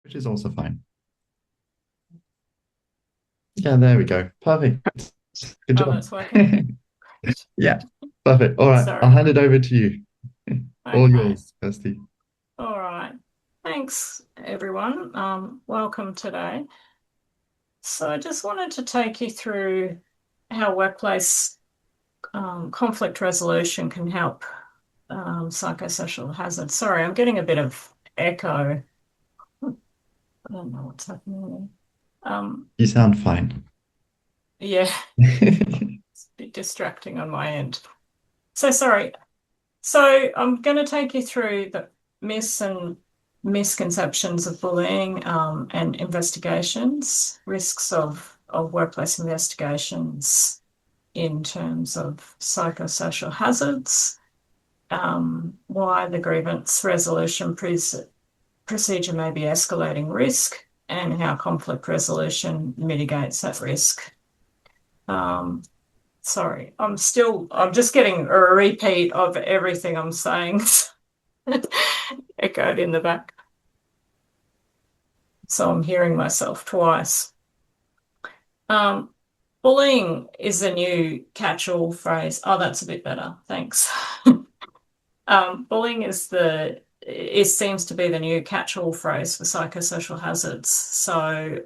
which is also fine. Yeah, there we go. Perfect. Good Oh, job. that's working. Great. Yeah, perfect. All right, I'll Sorry. hand it over to you. All Okay. yours, Kirsty. All right. Thanks, everyone. Welcome today. So I just wanted to take you through how workplace conflict resolution can help psychosocial hazards. Sorry, I'm getting a bit of echo. I don't know what's happening there. You sound fine. Yeah, it's a bit distracting on my end. So sorry. So I'm going to take you through the myths and misconceptions of bullying and investigations, risks of workplace investigations in terms of psychosocial hazards, why the grievance resolution procedure may be escalating risk, and how conflict resolution mitigates that risk. Um, Sorry, I'm just getting a repeat of everything I'm saying. Echoed in the back. So I'm hearing myself twice. Um, Bullying is a new catch-all phrase. Oh, that's a bit better. Thanks. Bullying it seems to be the new catch-all phrase for psychosocial hazards. So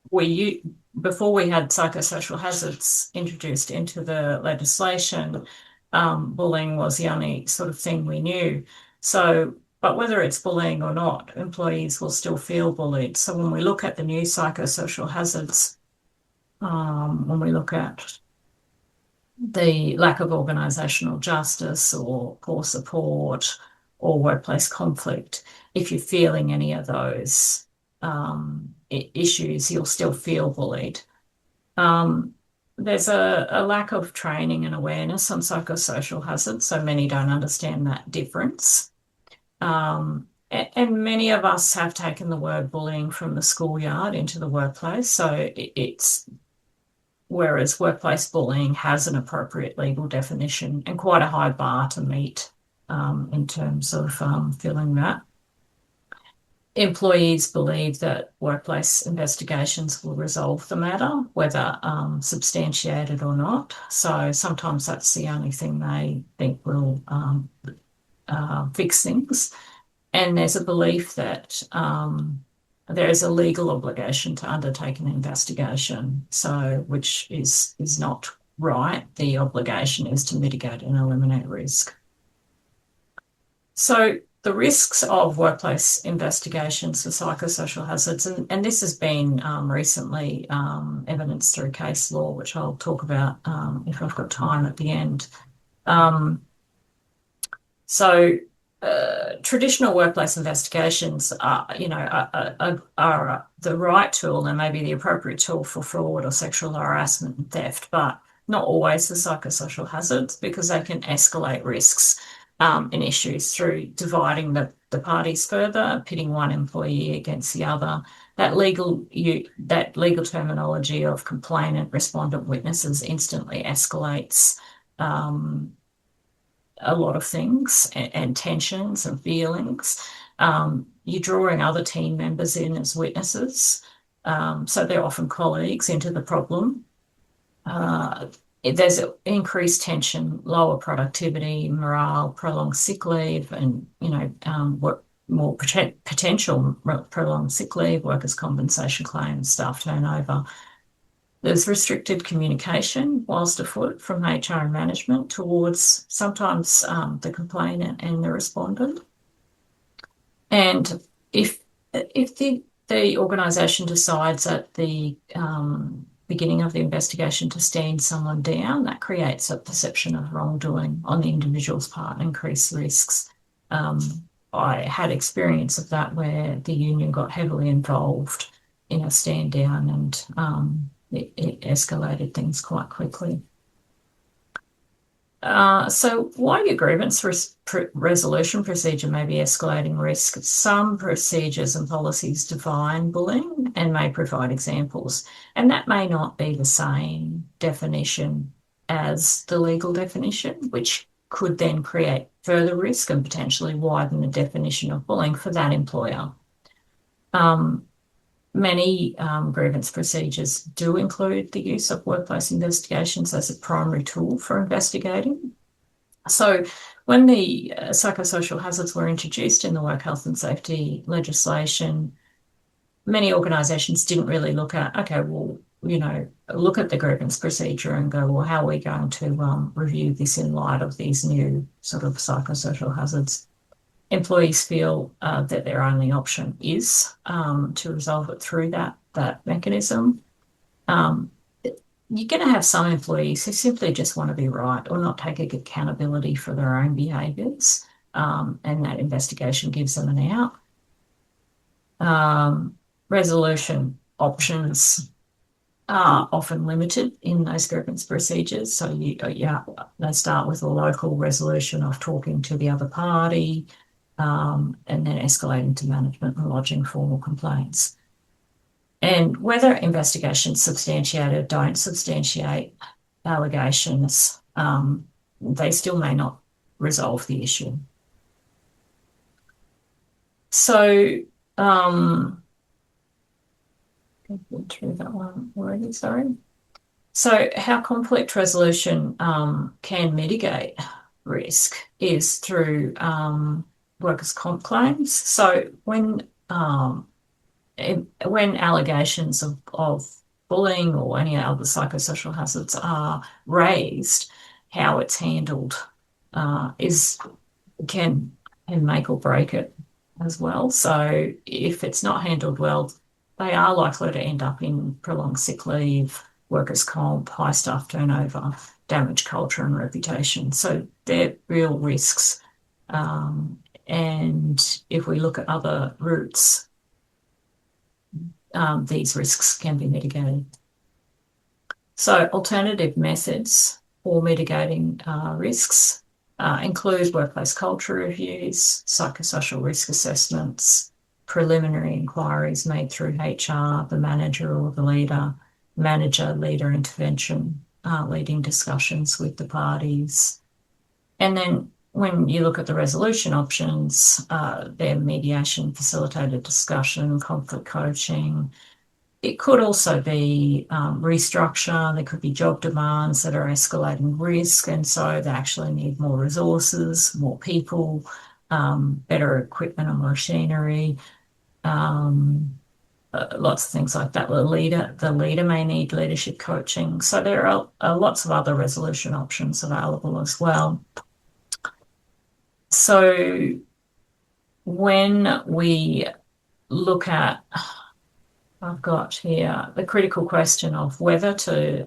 we before we had psychosocial hazards introduced into the legislation, bullying was the only sort of thing we knew. So, but whether it's bullying or not, employees will still feel bullied. So when we look at the new psychosocial hazards, when we look at the lack of organisational justice or poor support or workplace conflict, if you're feeling any of those issues, you'll still feel bullied. Um, there's a lack of training and awareness on psychosocial hazards, so many don't understand that difference. And many of us have taken the word bullying from the schoolyard into the workplace. So it's whereas workplace bullying has an appropriate legal definition and quite a high bar to meet in terms of filling that. Employees believe that workplace investigations will resolve the matter, whether substantiated or not. So sometimes that's the only thing they think will fix things. And there's a belief that there is a legal obligation to undertake an investigation, so which is not right. The obligation is to mitigate and eliminate risk. So the risks of workplace investigations for psychosocial hazards, and this has been recently evidenced through case law, which I'll talk about if I've got time at the end. Um, so traditional workplace investigations are, are the right tool and maybe the appropriate tool for fraud or sexual harassment and theft, but not always for psychosocial hazards because they can escalate risks and issues through dividing the parties further, pitting one employee against the other. That legal terminology of complainant, respondent, witnesses instantly escalates a lot of things and tensions and feelings. You're drawing other team members in as witnesses. So they're often colleagues into the problem. Uh, there's increased tension, lower productivity, morale, prolonged sick leave, and more potential prolonged sick leave, workers' compensation claims, staff turnover. There's restricted communication whilst afoot from HR and management towards sometimes the complainant and the respondent. And if the organisation decides at the beginning of the investigation to stand someone down, that creates a perception of wrongdoing on the individual's part and increased risks. Um, I had experience of that where the union got heavily involved in a stand down and it escalated things quite quickly. So while your grievance resolution procedure may be escalating risk, some procedures and policies define bullying and may provide examples, and that may not be the same definition as the legal definition, which could then create further risk and potentially widen the definition of bullying for that employer. Many grievance procedures do include the use of workplace investigations as a primary tool for investigating. So when the psychosocial hazards were introduced in the work health and safety legislation, many organisations didn't really look at, okay, well, look at the grievance procedure and go, well, how are we going to review this in light of these new sort of psychosocial hazards? Employees feel that their only option is to resolve it through that mechanism. You're going to have some employees who simply just want to be right or not take accountability for their own behaviours, and that investigation gives them an out. Resolution options are often limited in those grievance procedures. So they start with a local resolution of talking to the other party, and then escalating to management and lodging formal complaints. And whether investigations substantiate or don't substantiate allegations, they still may not resolve the issue. So, through that one already, sorry. So how conflict resolution can mitigate risk is through workers' comp claims. So when allegations of bullying or any other psychosocial hazards are raised, how it's handled can make or break it as well. So if it's not handled well, they are likely to end up in prolonged sick leave, workers' comp, high staff turnover, damaged culture and reputation. So they're real risks. And if we look at other routes, these risks can be mitigated. So alternative methods for mitigating risks include workplace culture reviews, psychosocial risk assessments, preliminary inquiries made through HR, the manager or the leader, manager-leader intervention, leading discussions with the parties. And then when you look at the resolution options, they're mediation, facilitated discussion, conflict coaching. It could also be restructure. There could be job demands that are escalating risk, and so they actually need more resources, more people, better equipment and machinery, lots of things like that. The leader may need leadership coaching. So there are lots of other resolution options available as well. So when we look at, I've got here the critical question of whether to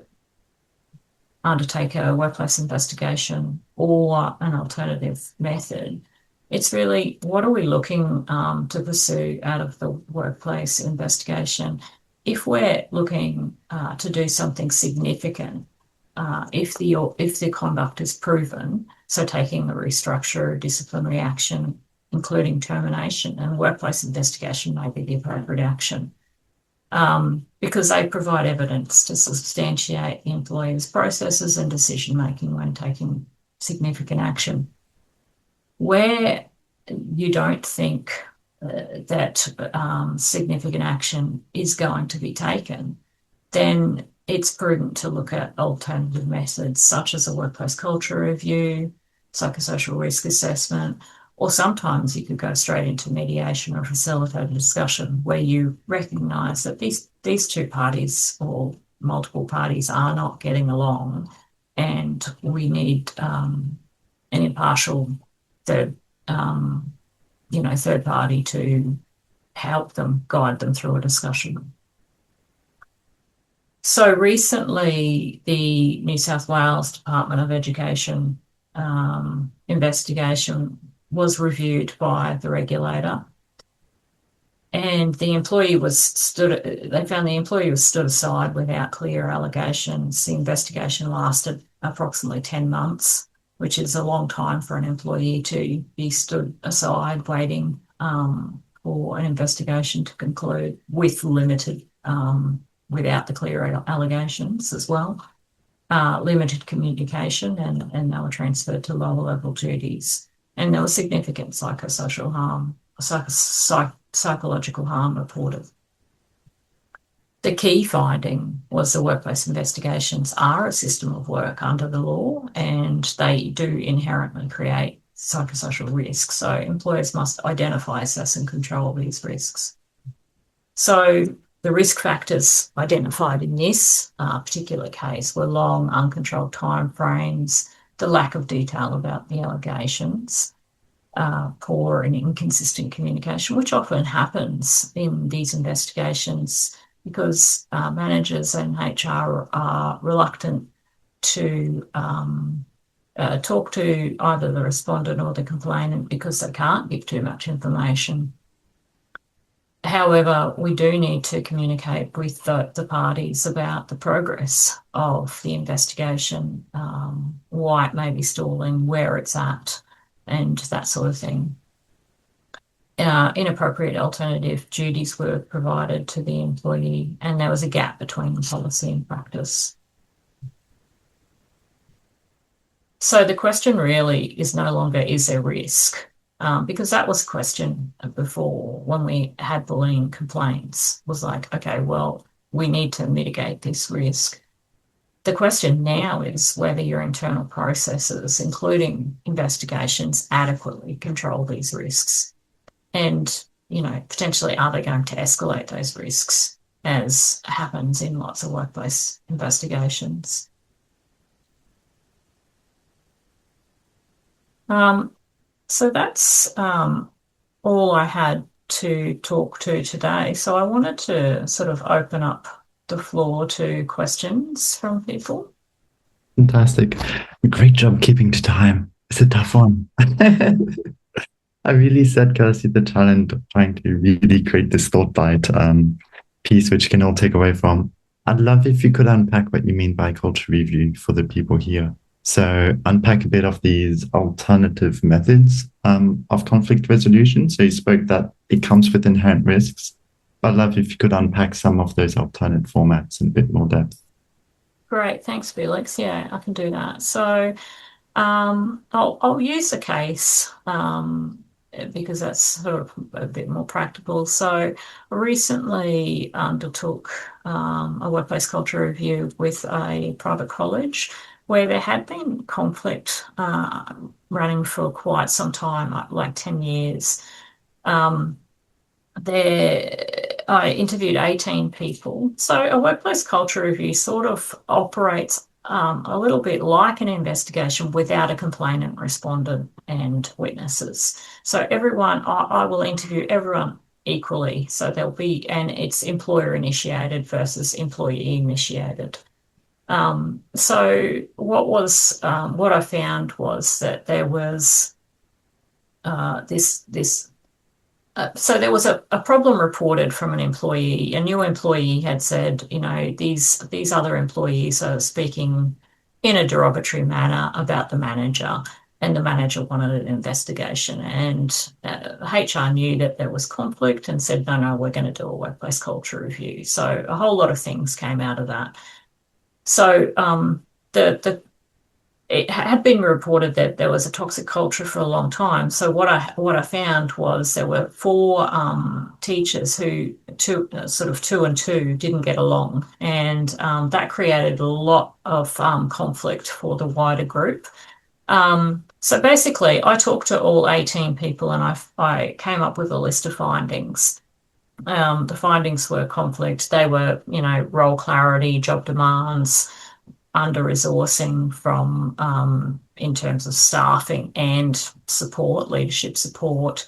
undertake a workplace investigation or an alternative method. It's really, what are we looking to pursue out of the workplace investigation? If we're looking to do something significant, if the conduct is proven, so taking a restructure, disciplinary action, including termination, and workplace investigation may be the appropriate action, because they provide evidence to substantiate the employer's processes and decision-making when taking significant action. Where you don't think that significant action is going to be taken, then it's prudent to look at alternative methods such as a workplace culture review, psychosocial risk assessment, or sometimes you could go straight into mediation or facilitated discussion where you recognise that these two parties or multiple parties are not getting along, and we need an impartial third party to help them, guide them through a discussion. So recently, the New South Wales Department of Education investigation was reviewed by the regulator, and they found the employee was stood aside without clear allegations. The investigation lasted approximately 10 months, which is a long time for an employee to be stood aside waiting for an investigation to conclude with without the clear allegations as well. Limited communication, and they were transferred to lower level duties. And there was significant psychosocial harm, psychological harm reported. The key finding was the workplace investigations are a system of work under the law, and they do inherently create psychosocial risks. So employers must identify, assess, and control these risks. So the risk factors identified in this particular case were long, uncontrolled timeframes, the lack of detail about the allegations, poor and inconsistent communication, which often happens in these investigations because managers and HR are reluctant to talk to either the respondent or the complainant because they can't give too much information. However, we do need to communicate with the parties about the progress of the investigation, why it may be stalling, where it's at, and that sort of thing. Inappropriate alternative duties were provided to the employee, and there was a gap between the policy and practice. So the question really is no longer, is there risk? Because that was a question before when we had bullying complaints, was like, okay, well, we need to mitigate this risk. The question now is whether your internal processes, including investigations, adequately control these risks. And, potentially are they going to escalate those risks, as happens in lots of workplace investigations? So that's all I had to talk to today. So I wanted to sort of open up the floor to questions from people. Fantastic. Great job keeping to time. It's a tough one. I really set Kirsty the challenge of trying to really create this thought bite piece which can all take away from. I'd love if you could unpack what you mean by culture review for the people here. So unpack a bit of these alternative methods of conflict resolution. So you spoke that it comes with inherent risks. But I'd love if you could unpack some of those alternate formats in a bit more depth. Great, thanks, Felix. Yeah, I can do that. So I'll use a case because that's sort of a bit more practical. So I recently undertook a workplace culture review with a private college where there had been conflict running for quite some time, like 10 years. I interviewed 18 people. So a workplace culture review sort of operates a little bit like an investigation without a complainant, respondent, and witnesses. So I will interview everyone equally. So and it's employer initiated versus employee initiated. So what I found was that there was so there was a problem reported from an employee. A new employee had said, these other employees are speaking in a derogatory manner about the manager, and the manager wanted an investigation. And HR knew that there was conflict and said, no, we're going to do a workplace culture review. So a whole lot of things came out of that. So it had been reported that there was a toxic culture for a long time. So what I found was there were 4 teachers who sort of 2 and 2 didn't get along, and that created a lot of conflict for the wider group. So basically, I talked to all 18 people, and I came up with a list of findings. The findings were conflict. They were, role clarity, job demands, under-resourcing from in terms of staffing and support, leadership support,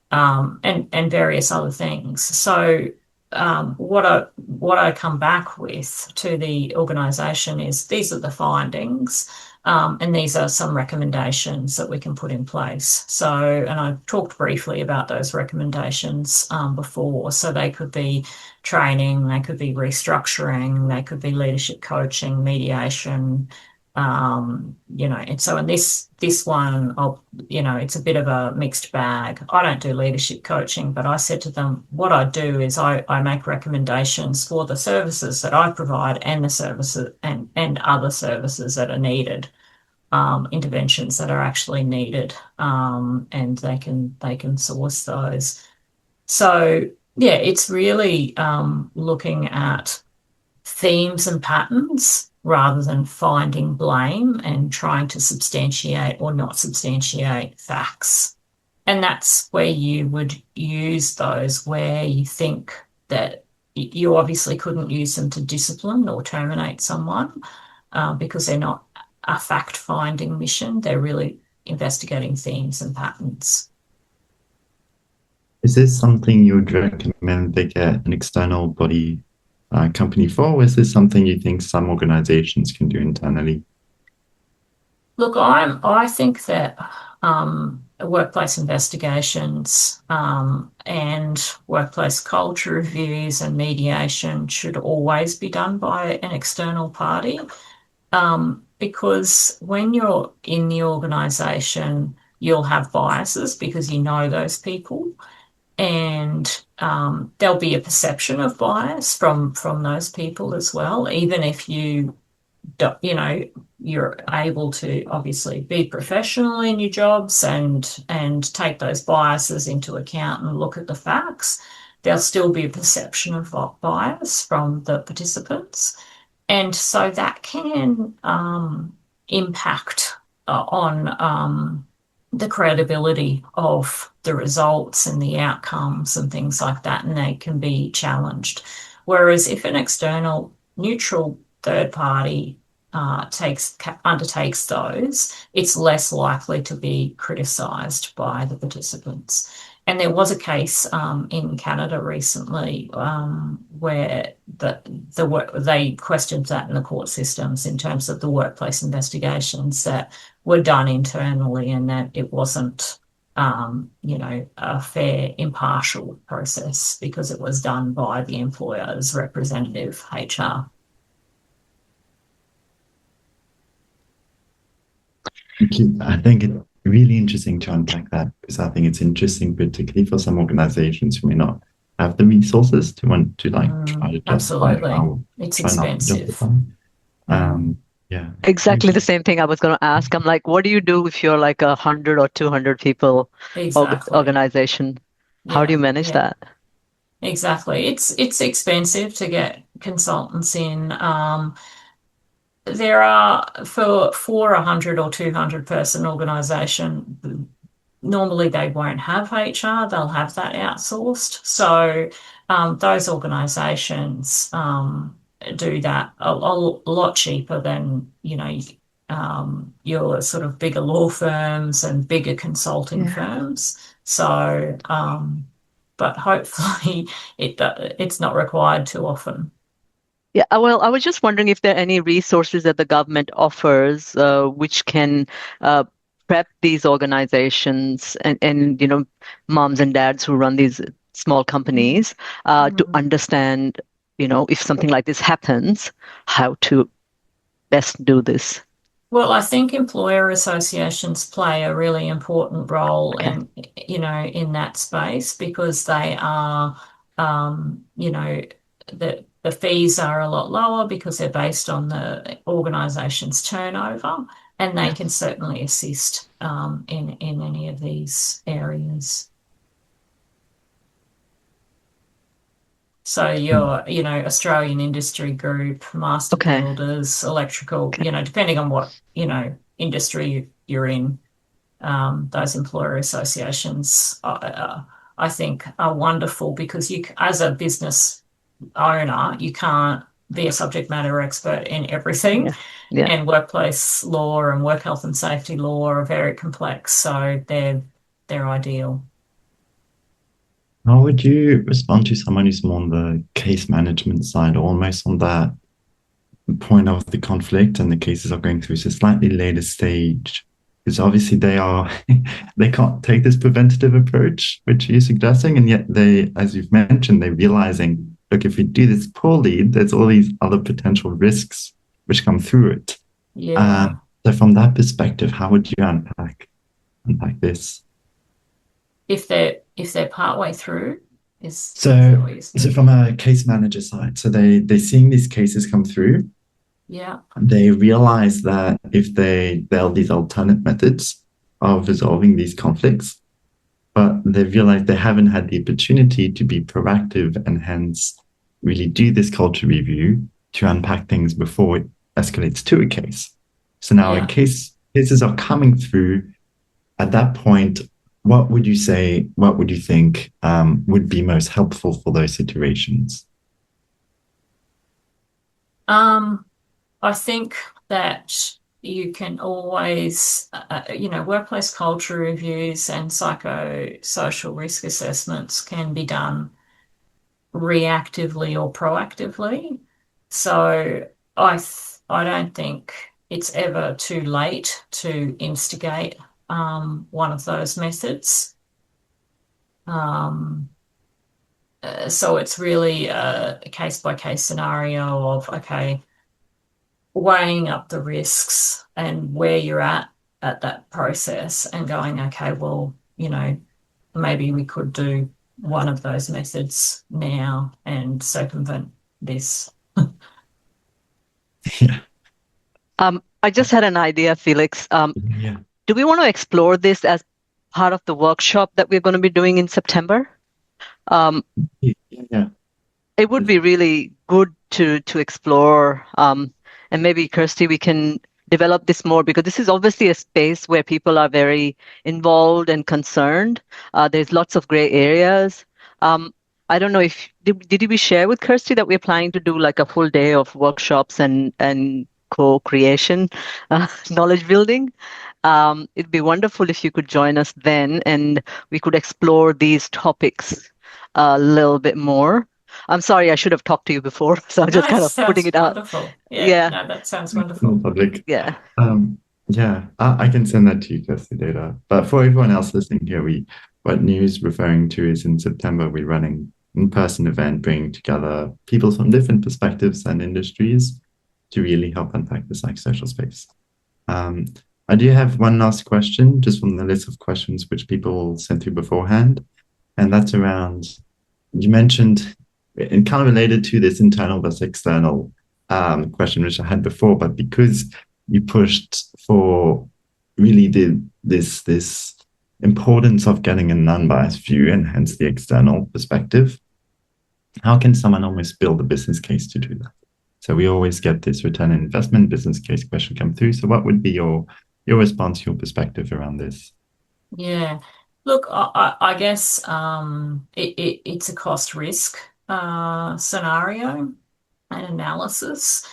and various other things. So what I come back with to the organisation is these are the findings, and these are some recommendations that we can put in place. So, and I talked briefly about those recommendations before. So they could be training, they could be restructuring, they could be leadership coaching, mediation, and so in this one, it's a bit of a mixed bag. I don't do leadership coaching, but I said to them, what I do is I make recommendations for the services that I provide and the services and other services that are needed, interventions that are actually needed, and they can source those. So, yeah, it's really looking at themes and patterns rather than finding blame and trying to substantiate or not substantiate facts. And that's where you would use those where you think that you obviously couldn't use them to discipline or terminate someone because they're not a fact-finding mission. They're really investigating themes and patterns. Is this something you would recommend they get an external body company for, or is this something you think some organizations can do internally? Look, I think that workplace investigations and workplace culture reviews and mediation should always be done by an external party because when you're in the organisation, you'll have biases because you know those people, and there'll be a perception of bias from those people as well, even if you know you're able to obviously be professional in your jobs and take those biases into account and look at the facts. There'll still be a perception of bias from the participants, and so that can impact on the credibility of the results and the outcomes and things like that, and they can be challenged. Whereas if an external neutral third party undertakes those, it's less likely to be criticised by the participants. And there was a case in Canada recently where they questioned that in the court systems in terms of the workplace investigations that were done internally, and that it wasn't, a fair, impartial process because it was done by the employer's representative, HR. Thank you. I think it's really interesting to unpack that because I think it's interesting, particularly for some organizations who may not have the resources to want to try to justify Absolutely. how It's try not to expensive. justify. Yeah. Exactly the same thing I was going to ask. I'm like, what do you do if you're like 100 or 200 people Exactly. organization? How do you manage that? Exactly. It's expensive to get consultants in. There are for a 100 or 200 person organization, normally they won't have HR, they'll have that outsourced. So those organizations do that a lot cheaper than, your sort of bigger law firms and bigger consulting firms. So, but hopefully it's not required too often. Yeah, well, I was just wondering if there are any resources that the government offers which can prep these organizations and moms and dads who run these small companies to understand, if something like this happens, how to best do this. Well, I think employer associations play a really important role in that space because they are, the fees are a lot lower because they're based on the organisation's turnover, and they can certainly assist in any of these areas. So your, Australian Industry Group, Master Builders, Electrical, depending on what, industry you're in, those employer associations, I think are wonderful because as a business owner, you can't be a subject matter expert in everything. And workplace law and work health and safety law are very complex, so they're ideal. How would you respond to someone who's more on the case management side, almost on that point of the conflict and the cases are going through a slightly later stage? Because obviously they can't take this preventative approach, which you're suggesting, and yet they, as you've mentioned, they're realizing, look, if we do this poorly, there's all these other potential risks which come through it. So from that perspective, how would you unpack this? If they're partway through, so from a case manager side, so they're seeing these cases come through. Yeah. They realize that if there are these alternate methods of resolving these conflicts, but they realize they haven't had the opportunity to be proactive and hence really do this culture review to unpack things before it escalates to a case. So now cases are coming through. At that point, what would you say, what would you think would be most helpful for those situations? I think that you can always, workplace culture reviews and psychosocial risk assessments can be done reactively or proactively. So I don't think it's ever too late to instigate one of those methods. So it's really a case-by-case scenario of, okay, weighing up the risks and where you're at that process and going, okay, well, maybe we could do one of those methods now and circumvent this. Yeah. I just had an idea, Felix. Yeah. Do we want to explore this as part of the workshop that we're going to be doing in September? Yeah. It would be really good to explore, and maybe Kirsty, we can develop this more because this is obviously a space where people are very involved and concerned. There's lots of gray areas. I don't know if did we share with Kirsty that we're planning to do like a full day of workshops and co-creation, knowledge building. It'd be wonderful if you could join us then, and we could explore these topics a little bit more. I'm sorry, I should have talked to you before, so I'm just kind of putting it out. Wonderful. Yeah. No, that sounds wonderful. Public. Yeah. Yeah, I can send that to you, Kirsty, later. But for everyone else listening here, what news referring to is in September, we're running in-person event, bringing together people from different perspectives and industries to really help unpack the psychosocial space. I do have one last question, just from the list of questions which people sent through beforehand, and that's around, you mentioned, and kind of related to this internal versus external question which I had before, but because you pushed for really this importance of getting a non-biased view and hence the external perspective, how can someone almost build a business case to do that? So we always get this return on investment business case question come through. So what would be your response, your perspective around this? Yeah, look, I guess it's a cost risk scenario and analysis.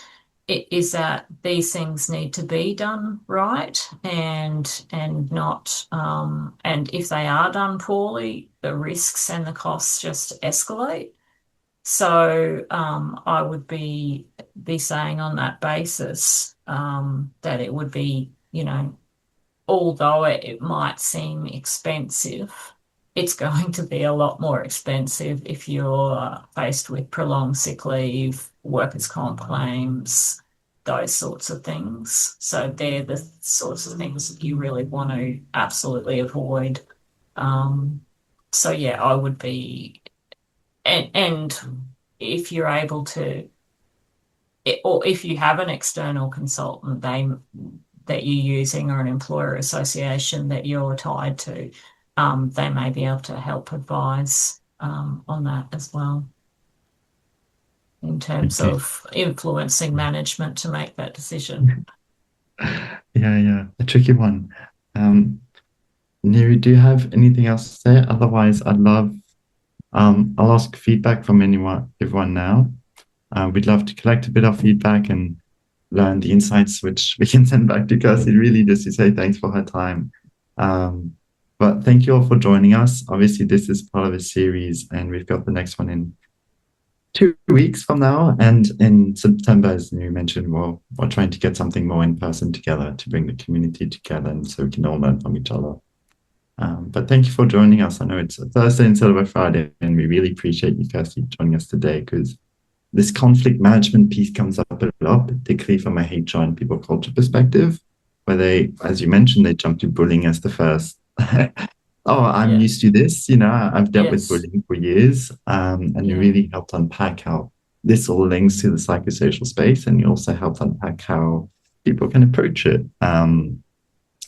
It is that these things need to be done right and not and if they are done poorly, the risks and the costs just escalate. So I would be saying on that basis that it would be, although it might seem expensive, it's going to be a lot more expensive if you're faced with prolonged sick leave, workers' comp claims, those sorts of things. So they're the sorts of things that you really want to absolutely avoid. So yeah, I would be, and if you're able to, or if you have an external consultant that you're using or an employer association that you're tied to, they may be able to help advise on that as well in terms of influencing management to make that decision. Yeah, a tricky one. Neri, do you have anything else to say? Otherwise, I'll ask feedback from everyone now. We'd love to collect a bit of feedback and learn the insights which we can send back to Kirsty, really just to say thanks for her time. But thank you all for joining us. Obviously, this is part of a series, and we've got the next one in 2 weeks from now. And in September, as you mentioned, we're trying to get something more in person together to bring the community together and so we can all learn from each other. But thank you for joining us. I know it's a Thursday instead of a Friday, and we really appreciate you, Kirsty, joining us today because this conflict management piece comes up a lot, particularly from a HR and people culture perspective, where they, as you mentioned, they jump to bullying as the first. I'm used to this, I've dealt with bullying for years, and you really helped unpack how this all links to the psychosocial space, and you also helped unpack how people can approach it.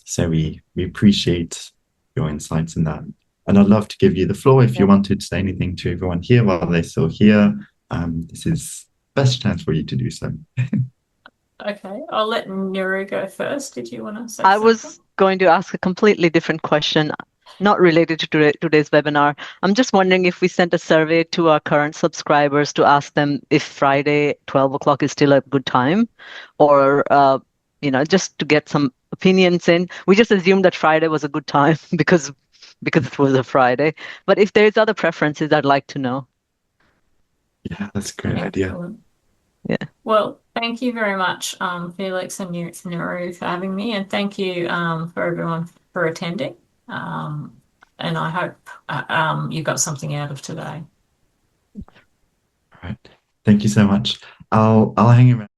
So we appreciate your insights in that. And I'd love to give you the floor if you wanted to say anything to everyone here while they're still here. This is the best chance for you to do so. Okay, I'll let Nuru go first. Did you want to say I something? was going to ask a completely different question, not related to today's webinar. I'm just wondering if we sent a survey to our current subscribers to ask them if Friday 12 o'clock is still a good time, or just to get some opinions in. We just assumed that Friday was a good time because it was a Friday. But if there's other preferences, I'd like to know. Yeah, that's a great idea. Excellent. Yeah. Well, thank you very much, Felix and Nuru, for having me, and thank you for everyone for attending. And I hope you got something out of today. All right. Thank you so much. I'll hang around.